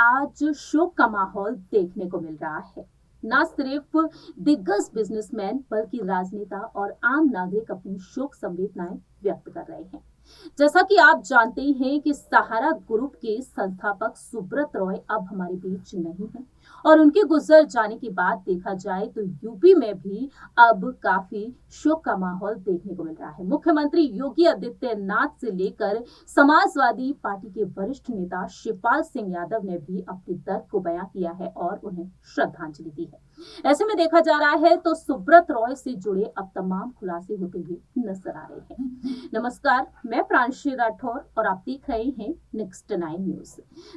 आज शोक का माहौल देखने को मिल रहा है। ना सिर्फ दिग्गज बिजनेसमैन बल्कि राजनेता और आम नागरिक अपनी शोक संवेदनाएं व्यक्त कर रहे हैं। जैसा कि आप जानते ही हैं कि सहारा ग्रुप के संस्थापक सुब्रत रॉय अब हमारे बीच नहीं है और उनके गुजर जाने के बाद देखा जाए तो यूपी में भी अब काफी शोक का माहौल देखने को मिल रहा है। मुख्यमंत्री योगी आदित्यनाथ से लेकर समाजवादी पार्टी के वरिष्ठ नेता शिवपाल सिंह यादव ने भी अपने दर्द को बयां किया है और उन्हें श्रद्धांजलि दी है। ऐसे में देखा जा रहा है तो सुब्रत रॉय से जुड़े अब तमाम खुलासे होते हुए नजर आ रहे हैं। नमस्कार, मैं प्रांशी राठौर और आप देख रहे हैं नेक्स्ट 9 न्यूज।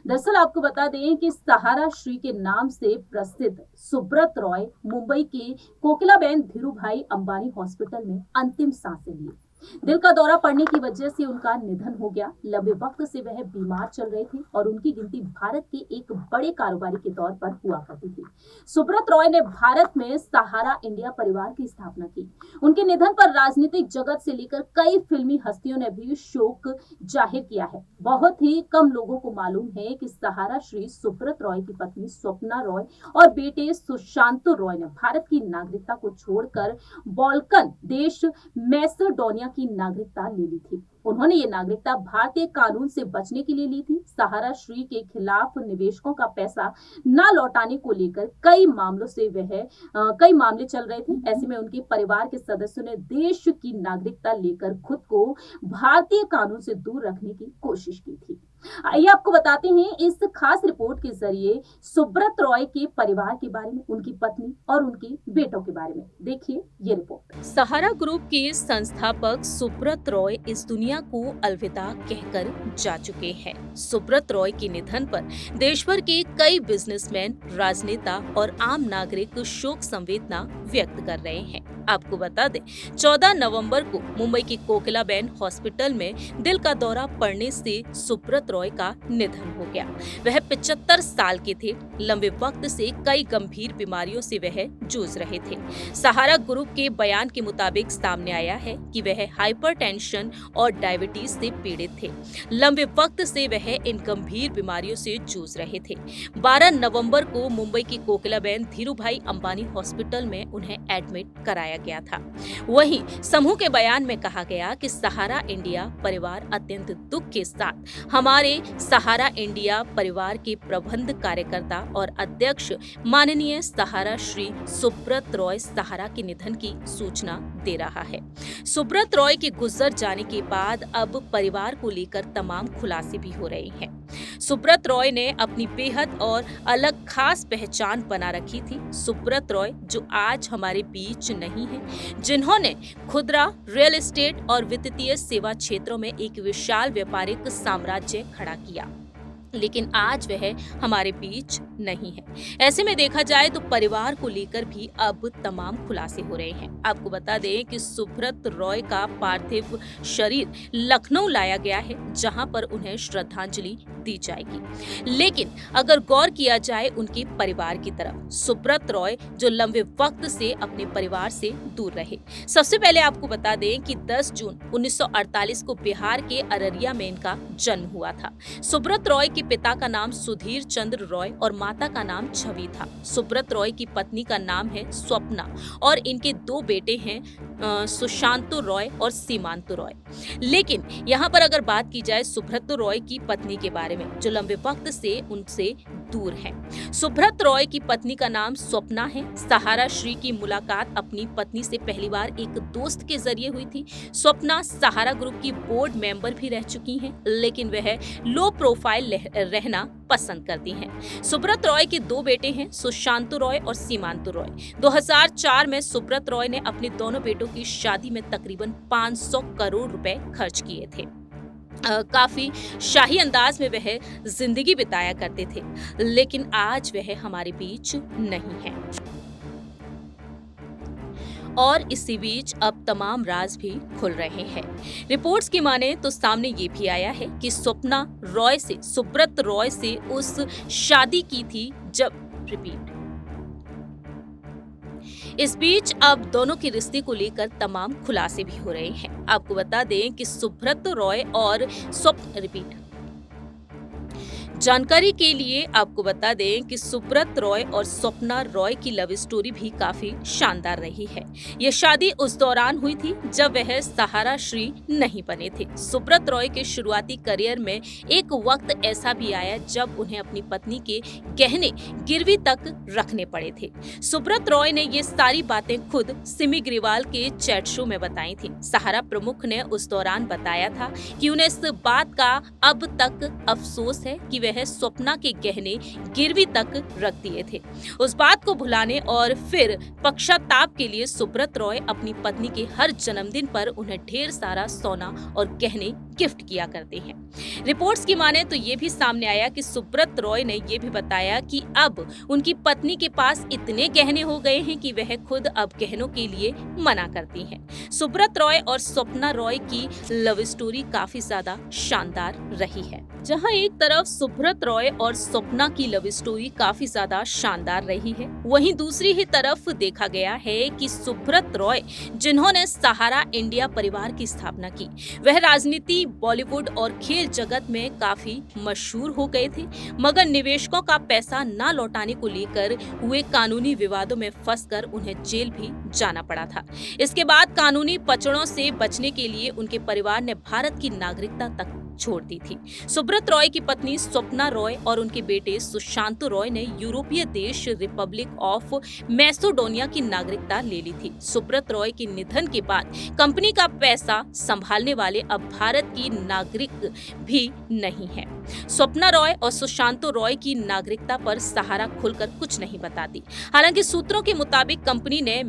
दरअसल आपको बता दें कि सहारा श्री के नाम से प्रसिद्ध सुब्रत रॉय मुंबई के कोकिलाबेन धीरूभाई अंबानी हॉस्पिटल में अंतिम सांसें ली। दिल का दौरा पड़ने की वजह से उनका निधन हो गया। लंबे वक्त से वह बीमार चल रहे थे और उनकी गिनती भारत के एक बड़े कारोबारी के तौर पर हुआ करती थी। सुब्रत रॉय ने भारत में सहारा इंडिया परिवार की स्थापना की। उनके निधन पर राजनीतिक जगत से लेकर कई फिल्मी हस्तियों ने भी शोक जाहिर किया है। बहुत ही कम लोगों को मालूम है कि सहारा श्री सुब्रत रॉय की पत्नी स्वप्ना रॉय और बेटे सुशांत रॉय ने भारत की नागरिकता को छोड़कर बाल्कन देश मैसेडोनिया की नागरिकता ले ली थी। उन्होंने ये नागरिकता भारतीय कानून से बचने के लिए ली थी। सहारा श्री के खिलाफ निवेशकों का पैसा न लौटाने को लेकर कई मामले चल रहे थे। ऐसे में उनके परिवार के सदस्यों ने देश की नागरिकता लेकर खुद को भारतीय कानून से दूर रखने की कोशिश की थी। आइए आपको बताते हैं इस खास रिपोर्ट के जरिए सुब्रत रॉय के परिवार के बारे में, उनकी पत्नी और उनके बेटों के बारे में। देखिए ये रिपोर्ट। सहारा ग्रुप के संस्थापक सुब्रत रॉय इस दुनिया को अलविदा कहकर जा चुके हैं। सुब्रत रॉय के निधन पर देश भर के कई बिजनेसमैन, राजनेता और आम नागरिक शोक संवेदना व्यक्त कर रहे हैं। आपको बता दें, 14 नवंबर को मुंबई के कोकिलाबेन हॉस्पिटल में दिल का दौरा पड़ने से सुब्रत रॉय का निधन हो गया। वह 75 साल के थे। लंबे वक्त से कई गंभीर बीमारियों से वह जूझ रहे थे। सहारा ग्रुप के बयान के मुताबिक सामने आया है कि वह हाइपरटेंशन और डायबिटीज से पीड़ित थे। लंबे वक्त से वह इन गंभीर बीमारियों से जूझ रहे थे। 12 नवंबर को मुंबई के कोकिलाबेन धीरूभाई अंबानी हॉस्पिटल में उन्हें एडमिट कराया गया था। वहीं समूह के बयान में कहा गया कि सहारा इंडिया परिवार अत्यंत दुख के साथ हमारे सहारा इंडिया परिवार के प्रबंध कार्यकर्ता और अध्यक्ष माननीय सहारा श्री सुब्रत रॉय सहारा के निधन की सूचना दे रहा है। सुब्रत रॉय के गुजर जाने के बाद अब परिवार को लेकर तमाम खुलासे भी हो रहे हैं। सुब्रत रॉय ने अपनी बेहद और अलग खास पहचान बना रखी थी। सुब्रत रॉय जो आज हमारे बीच नहीं है, जिन्होंने खुदरा, रियल एस्टेट और वित्तीय सेवा क्षेत्रों में एक विशाल व्यापारिक साम्राज्य खड़ा किया, लेकिन आज वह हमारे बीच नहीं है। ऐसे में देखा जाए तो परिवार को लेकर भी अब तमाम खुलासे हो रहे हैं। आपको बता दें कि सुब्रत रॉय का पार्थिव शरीर लखनऊ लाया गया है, जहां पर उन्हें श्रद्धांजलि दी जाएगी। लेकिन अगर गौर किया जाए उनके परिवार की तरफ, सुब्रत रॉय जो लंबे वक्त से अपने परिवार से दूर रहे। सबसे पहले आपको बता दें कि 10 जून 1948 को बिहार के अररिया में इनका जन्म हुआ था। सुब्रत रॉय के पिता का नाम सुधीर चंद्र रॉय और माता का नाम छवि था। सुब्रत रॉय की पत्नी का नाम है स्वप्ना और इनके 2 बेटे हैं सुशांत रॉय और सीमांत रॉय। लेकिन यहाँ पर अगर बात की जाए सुब्रत रॉय की पत्नी के बारे में, जो लंबे वक्त से उनसे दूर है। सुब्रत रॉय की पत्नी का नाम स्वप्ना है। सहारा श्री की मुलाकात अपनी पत्नी से पहली बार एक दोस्त के जरिए हुई थी। स्वप्ना सहारा ग्रुप की बोर्ड मेंबर भी रह चुकी हैं, लेकिन वह लो प्रोफाइल रहना पसंद करती हैं। सुब्रत रॉय के 2 बेटे हैं, सुशांत रॉय और सीमांत रॉय। 2004 में सुब्रत रॉय ने अपने दोनों बेटों की शादी में तकरीबन 500 करोड़ रुपए खर्च किए थे। काफी शाही अंदाज में वह जिंदगी बिताया करते थे, लेकिन आज वह हमारे बीच नहीं है। और इसी बीच अब तमाम राज भी खुल रहे हैं। रिपोर्ट्स की माने तो सामने ये भी आया है कि स्वप्ना रॉय से सुब्रत रॉय से उस शादी की थी जब इस बीच अब दोनों के रिश्ते को लेकर तमाम खुलासे भी हो रहे हैं। आपको बता दें कि सुब्रत रॉय और जानकारी के लिए आपको बता दें कि सुब्रत रॉय और स्वप्ना रॉय की लव स्टोरी भी काफी शानदार रही है। ये शादी उस दौरान हुई थी जब वह सहारा श्री नहीं बने थे। सुब्रत रॉय के शुरुआती करियर में एक वक्त ऐसा भी आया जब उन्हें अपनी पत्नी के गहने गिरवी तक रखने पड़े थे। सुब्रत रॉय ने ये सारी बातें खुद सिमी ग्रेवाल के चैट शो में बताई थी। सहारा प्रमुख ने उस दौरान बताया था कि उन्हें इस बात का अब तक अफसोस है कि वह स्वप्ना के गहने गिरवी तक रख दिए थे। उस बात को भुलाने और फिर पश्चाताप के लिए सुब्रत रॉय अपनी पत्नी के हर जन्मदिन पर उन्हें ढेर सारा सोना और गहने गिफ्ट किया करते हैं। रिपोर्ट्स की माने तो ये भी सामने आया कि सुब्रत रॉय ने ये भी बताया कि अब उनकी पत्नी के पास इतने गहने हो गए हैं कि वह खुद अब गहनों के लिए मना करती हैं। सुब्रत रॉय और स्वप्ना रॉय की लव स्टोरी काफी ज्यादा शानदार रही है। जहां एक तरफ सुब्रत रॉय और स्वप्ना की लव स्टोरी काफी ज्यादा शानदार रही है, वहीं दूसरी ही तरफ देखा गया है कि सुब्रत रॉय जिन्होंने सहारा इंडिया परिवार की स्थापना की, वह राजनीति, बॉलीवुड और खेल जगत में काफी मशहूर हो गए थे, मगर निवेशकों का पैसा न लौटाने को लेकर हुए कानूनी विवादों में फंसकर उन्हें जेल भी जाना पड़ा था। इसके बाद कानूनी पचड़ों से बचने के लिए उनके परिवार ने भारत की नागरिकता तक छोड़ दी थी। सुब्रत रॉय की पत्नी स्वप्ना रॉय और उनके बेटे सुशांत रॉय ने यूरोपीय देश रिपब्लिक ऑफ मैसेडोनिया की नागरिकता ले ली थी। सुब्रत रॉय के निधन के बाद कंपनी का पैसा संभालने वाले अब भारत की नागरिक भी नहीं है। स्वप्ना रॉय और सुशांत रॉय की नागरिकता पर सहारा खुलकर कुछ नहीं बताती। हालांकि सूत्रों के मुताबिक कंपनी ने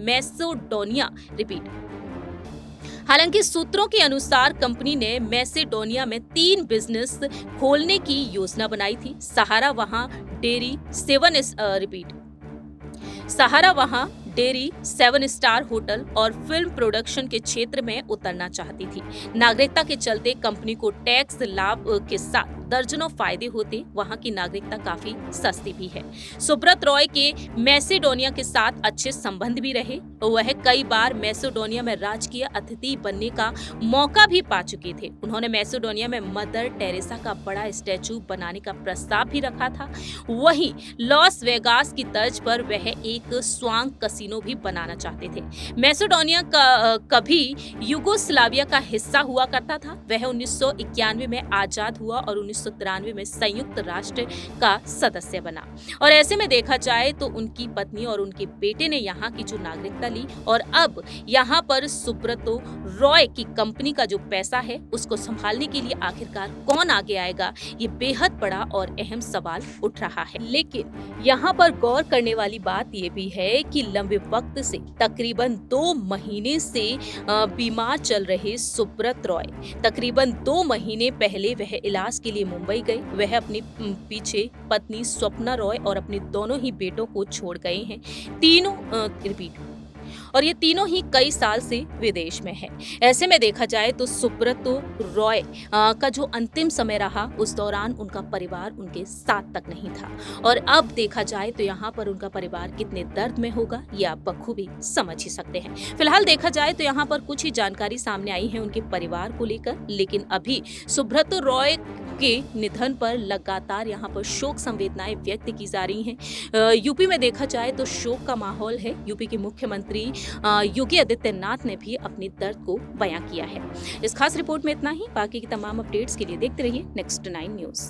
हालांकि सूत्रों के अनुसार कंपनी ने मैसेडोनिया में 3 बिजनेस खोलने की योजना बनाई थी। सहारा वहां डेयरी 7 स्टार होटल और फिल्म प्रोडक्शन के क्षेत्र में उतरना चाहती थी। नागरिकता के चलते कंपनी को टैक्स लाभ के साथ दर्जनों फायदे होते। वहां की नागरिकता काफी सस्ती भी है। सुब्रत रॉय के मैसेडोनिया के साथ अच्छे संबंध भी रहे। वह कई बार मैसेडोनिया में राजकीय अतिथि बनने का मौका भी पा चुके थे। उन्होंने मैसेडोनिया में मदर टेरेसा का बड़ा स्टैचू बनाने का प्रस्ताव भी रखा था। वहीं लॉस वेगास की तर्ज पर वह एक स्वांग कसिनो भी बनाना चाहते थे। मैसेडोनिया कभी युगोस्लाविया का हिस्सा हुआ करता था। वह 1991 में आजाद हुआ और 1993 में संयुक्त राष्ट्र का सदस्य बना। और ऐसे में देखा जाए तो उनकी पत्नी और उनके बेटे ने यहाँ की जो नागरिकता ली और अब यहाँ पर सुब्रत रॉय की कंपनी का जो पैसा है उसको संभालने के लिए आखिरकार कौन आगे आएगा, ये बेहद बड़ा और अहम सवाल उठ रहा है। लेकिन यहाँ पर गौर करने वाली बात ये भी है कि लंबे वक्त से तकरीबन 2 महीने से बीमार चल रहे सुब्रत रॉय तकरीबन 2 महीने पहले वह इलाज के लिए मुंबई गए। वह अपनी पीछे पत्नी स्वप्ना रॉय और अपने दोनों ही बेटों को छोड़ गए हैं। और ये तीनों ही कई साल से विदेश में है। ऐसे में देखा जाए तो सुब्रत रॉय का जो अंतिम समय रहा उस दौरान उनका परिवार उनके साथ तक नहीं था। और अब देखा जाए तो यहाँ पर उनका परिवार कितने दर्द में होगा ये आप बखूबी समझ ही सकते हैं। फिलहाल देखा जाए तो यहाँ पर कुछ ही जानकारी सामने आई है उनके परिवार को लेकर, लेकिन अभी सुब्रत रॉय के निधन पर लगातार यहाँ पर शोक संवेदनाएं व्यक्त की जा रही हैं। यूपी में देखा जाए तो शोक का माहौल है। यूपी के मुख्यमंत्री योगी आदित्यनाथ ने भी अपने दर्द को बयां किया है। इस खास रिपोर्ट में इतना ही। बाकी की तमाम अपडेट्स के लिए देखते रहिए नेक्स्ट 9 न्यूज।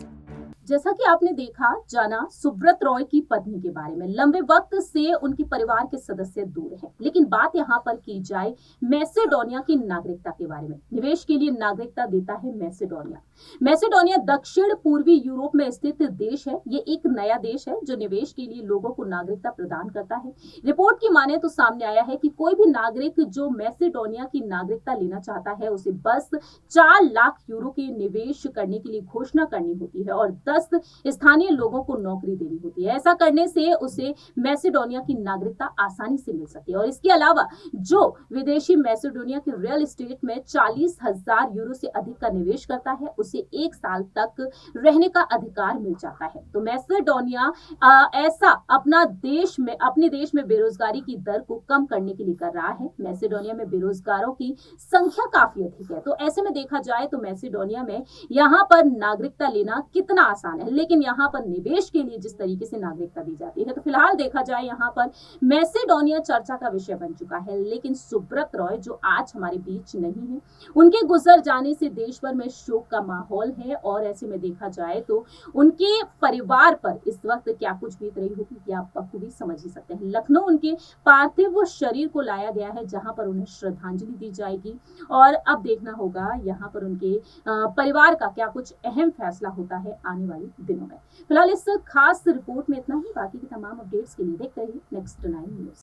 जैसा कि आपने देखा जाना सुब्रत रॉय की पत्नी के बारे में, लंबे वक्त से उनके परिवार के सदस्य दूर हैं। लेकिन बात यहाँ पर की जाए मैसेडोनिया की नागरिकता के बारे में। निवेश के लिए नागरिकता देता है मैसेडोनिया। मैसेडोनिया दक्षिण पूर्वी यूरोप में स्थित देश है। ये एक नया देश है जो निवेश के लिए लोगों को नागरिकता प्रदान करता है। रिपोर्ट की माने तो सामने आया है कि कोई भी नागरिक जो मैसेडोनिया की नागरिकता लेना चाहता है उसे बस 4 लाख यूरो के निवेश करने के लिए घोषणा करनी होती है और 10 स्थानीय लोगों को नौकरी देनी होती है। ऐसा करने से उसे मैसेडोनिया की नागरिकता आसानी से मिल सकती है। और इसके अलावा जो विदेशी मैसेडोनिया के रियल एस्टेट में 40,000 यूरो से अधिक का निवेश करता है उसे 1 साल तक रहने का अधिकार मिल जाता है। तो मैसेडोनिया ऐसा अपने देश में बेरोजगारी की दर को कम करने के लिए कर रहा है। मैसेडोनिया में बेरोजगारों की संख्या काफी अधिक है। तो ऐसे में देखा जाए तो मैसेडोनिया में यहाँ पर नागरिकता लेना कितना आसान आसान है, लेकिन यहाँ पर निवेश के लिए जिस तरीके से नागरिकता दी जाती है, तो फिलहाल देखा जाए यहाँ पर मैसेडोनिया चर्चा का विषय बन चुका है। लेकिन सुब्रत रॉय जो आज हमारे बीच नहीं है, उनके गुजर जाने से देश भर में शोक का माहौल है और ऐसे में देखा जाए तो उनके परिवार पर इस वक्त क्या कुछ बीत रही होगी ये आप बखूबी समझ ही सकते हैं। लखनऊ उनके पार्थिव शरीर को लाया गया है, जहां पर उन्हें श्रद्धांजलि दी जाएगी और अब देखना होगा यहाँ पर उनके परिवार का क्या कुछ अहम फैसला होता है आने वाले दिनों में। फिलहाल इस खास रिपोर्ट में इतना ही। बाकी की तमाम अपडेट्स के लिए देखते रहिए नेक्स्ट 9 न्यूज।